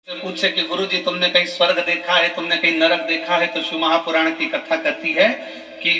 पूछे कि गुरुजी तुमने कहीं स्वर्ग देखा है, तुमने कहीं नरक देखा है? तो शिव महापुराण की कथा कहती है कि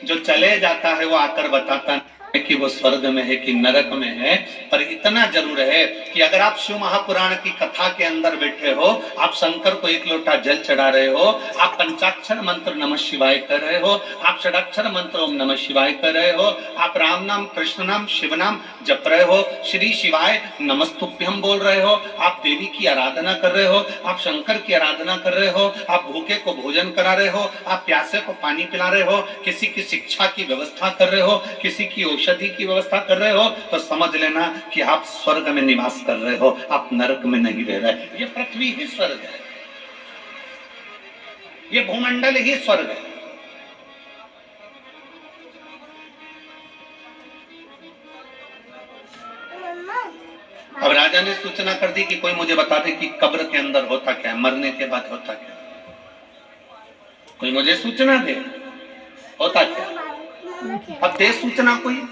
जो चले जाता है वो आकर बताता है कि वो स्वर्ग में है कि नरक में है। पर इतना जरूर है कि अगर आप शिव महापुराण की कथा के अंदर बैठे हो, आप शंकर को एक लोटा जल चढ़ा रहे हो, आप पंचाक्षर मंत्र नमः शिवाय कर रहे हो, आप षडाक्षर मंत्र ओम नमः शिवाय कर रहे हो, आप राम नाम कृष्ण नाम शिव नाम जप रहे हो, श्री शिवाय नमस्तुभ्यम बोल रहे हो, आप देवी की आराधना कर रहे हो, आप शंकर की आराधना कर रहे हो, आप भूखे को भोजन करा रहे हो, आप प्यासे को पानी पिला रहे हो, किसी की शिक्षा की व्यवस्था कर रहे हो, किसी की औषधि की व्यवस्था कर रहे हो, तो समझ लेना कि आप स्वर्ग में निवास कर रहे हो, आप नरक में नहीं रह रहे। ये पृथ्वी ही स्वर्ग है, ये भूमंडल ही स्वर्ग है। अब राजा ने सूचना कर दी कि कोई मुझे बता दे कि कब्र के अंदर होता क्या है, मरने के बाद होता क्या है, कोई मुझे सूचना दे, होता क्या? अब दे सूचना कोई।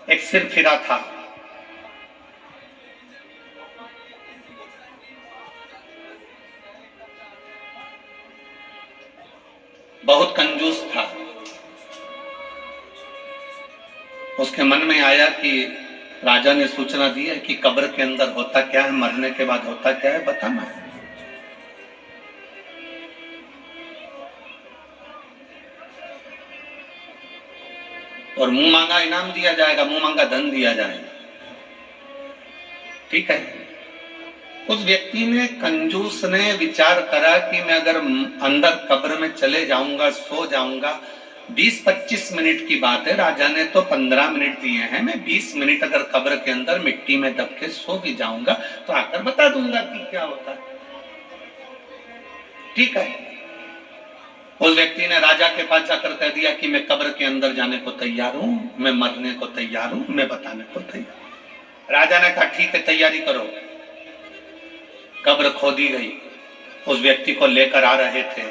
एक सिर फिरा था, बहुत कंजूस था। उसके मन में आया कि राजा ने सूचना दी है कि कब्र के अंदर होता क्या है, मरने के बाद होता क्या है, बताना है। और मुंह मांगा इनाम दिया जाएगा, मुंह मांगा धन दिया जाएगा, ठीक है। उस व्यक्ति ने, कंजूस ने विचार करा कि मैं अगर अंदर कब्र में चले जाऊंगा, सो जाऊंगा, 20-25 मिनट की बात है, राजा ने तो 15 मिनट दिए हैं, मैं 20 मिनट अगर कब्र के अंदर मिट्टी में दब के सो भी जाऊंगा तो आकर बता दूंगा कि क्या होता है, ठीक है। उस व्यक्ति ने राजा के पास जाकर कह दिया कि मैं कब्र के अंदर जाने को तैयार हूं, मैं मरने को तैयार हूं, मैं बताने को तैयार। राजा ने कहा ठीक है, तैयारी करो। कब्र खोदी गई, उस व्यक्ति को लेकर आ रहे थे,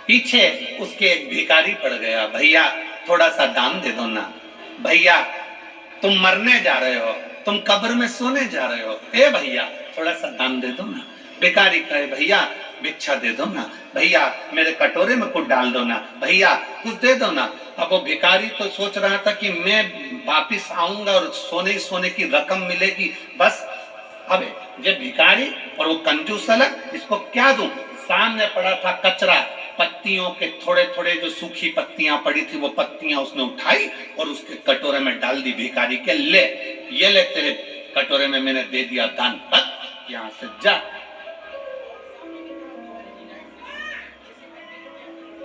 पीछे उसके एक भिखारी पड़ गया, भैया थोड़ा सा दान दे दो ना, भैया तुम मरने जा रहे हो, तुम कब्र में सोने जा रहे हो, ए भैया थोड़ा सा दान दे दो ना। भिखारी कहे भैया भिक्षा दे दो ना, भैया मेरे कटोरे में कुछ डाल दो ना, भैया कुछ दे दो ना। अब वो भिखारी तो सोच रहा था कि मैं वापिस आऊंगा और सोने सोने की रकम मिलेगी, बस। अब ये भिखारी और वो कंजूस अलग, इसको क्या दूं? सामने पड़ा था कचरा, पत्तियों के थोड़े थोड़े जो सूखी पत्तियां पड़ी थी, वो पत्तियां उसने उठाई और उसके कटोरे में डाल दी भिखारी के। ले ये ले, तेरे कटोरे में मैंने दे दिया दान, बस यहां से जा,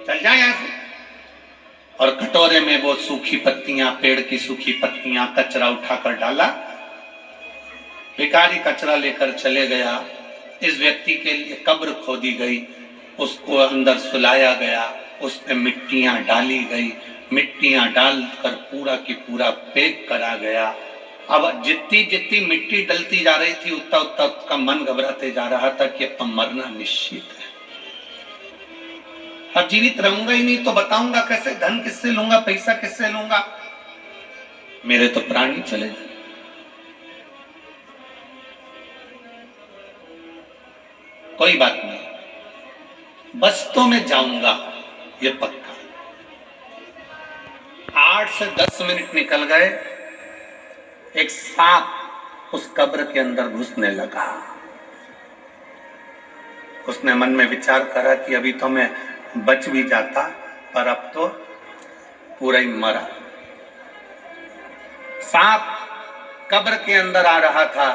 चल जा यहां से। और कटोरे में वो सूखी पत्तियां, पेड़ की सूखी पत्तियां, कचरा उठाकर डाला। भिखारी कचरा लेकर चले गया। इस व्यक्ति के लिए कब्र खोदी गई, उसको अंदर सुलाया गया, उस पे मिट्टियां डाली गई, मिट्टियां डालकर पूरा की पूरा पैक करा गया। अब जितनी जितनी मिट्टी डलती जा रही थी, उतना उतना उसका मन घबराते जा रहा था कि अब तो मरना निश्चित है, अब जीवित रहूंगा ही नहीं तो बताऊंगा कैसे, धन किससे लूंगा, पैसा किससे लूंगा, मेरे तो प्राण ही चले गए। कोई बात नहीं, बस तो मैं जाऊंगा, ये पक्का। 8 से 10 मिनट निकल गए, एक सांप उस कब्र के अंदर घुसने लगा। उसने मन में विचार करा कि अभी तो मैं बच भी जाता, पर अब तो पूरा ही मरा। सांप कब्र के अंदर आ रहा था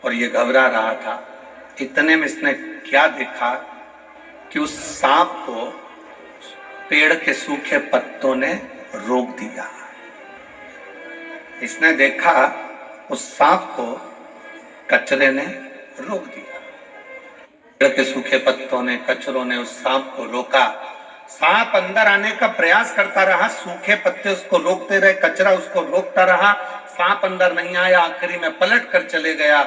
और ये घबरा रहा था। इतने में इसने क्या देखा कि उस सांप को पेड़ के सूखे पत्तों ने रोक दिया। इसने देखा उस सांप को कचरे ने रोक दिया। पेड़ के सूखे पत्तों ने, कचरों ने उस सांप को रोका। सांप अंदर आने का प्रयास करता रहा, सूखे पत्ते उसको रोकते रहे, कचरा उसको रोकता रहा, सांप अंदर नहीं आया। आखिरी में पलट कर चले गया।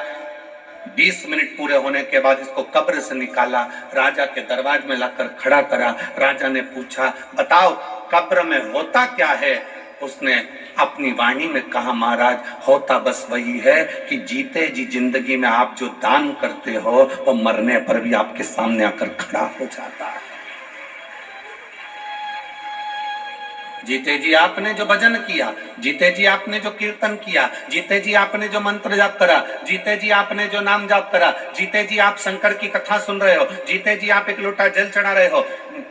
20 मिनट पूरे होने के बाद इसको कब्र से निकाला, राजा के दरबार में लाकर खड़ा करा। राजा ने पूछा बताओ कब्र में होता क्या है? उसने अपनी वाणी में कहा, महाराज होता बस वही है कि जीते जी जिंदगी में आप जो दान करते हो वो मरने पर भी आपके सामने आकर खड़ा हो जाता है। जीते जी आपने जो भजन किया, जीते जी आपने जो कीर्तन किया, जीते जी आपने जो मंत्र जाप करा, जीते जी आपने जो नाम जाप करा, जीते जी आप शंकर की कथा सुन रहे हो, जीते जी आप एक लोटा जल चढ़ा रहे हो,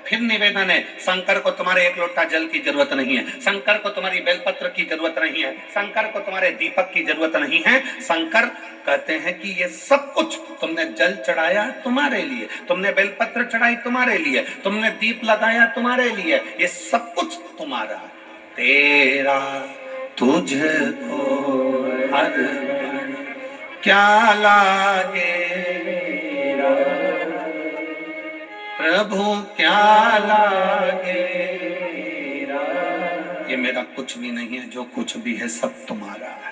फिर निवेदन है, शंकर को तुम्हारे एक लोटा जल की जरूरत नहीं है, शंकर को तुम्हारी बेलपत्र की जरूरत नहीं है, शंकर को तुम्हारे दीपक की जरूरत नहीं है। शंकर कहते हैं कि ये सब कुछ तुमने जल चढ़ाया तुम्हारे लिए, तुमने बेलपत्र चढ़ाई तुम्हारे लिए, तुमने दीप लगाया तुम्हारे लिए, ये सब कुछ तुम्हारा, तेरा तुझको अर्पण क्या लागे मेरा प्रभु, क्या लागे मेरा, ये मेरा कुछ भी नहीं है, जो कुछ भी है सब तुम्हारा है।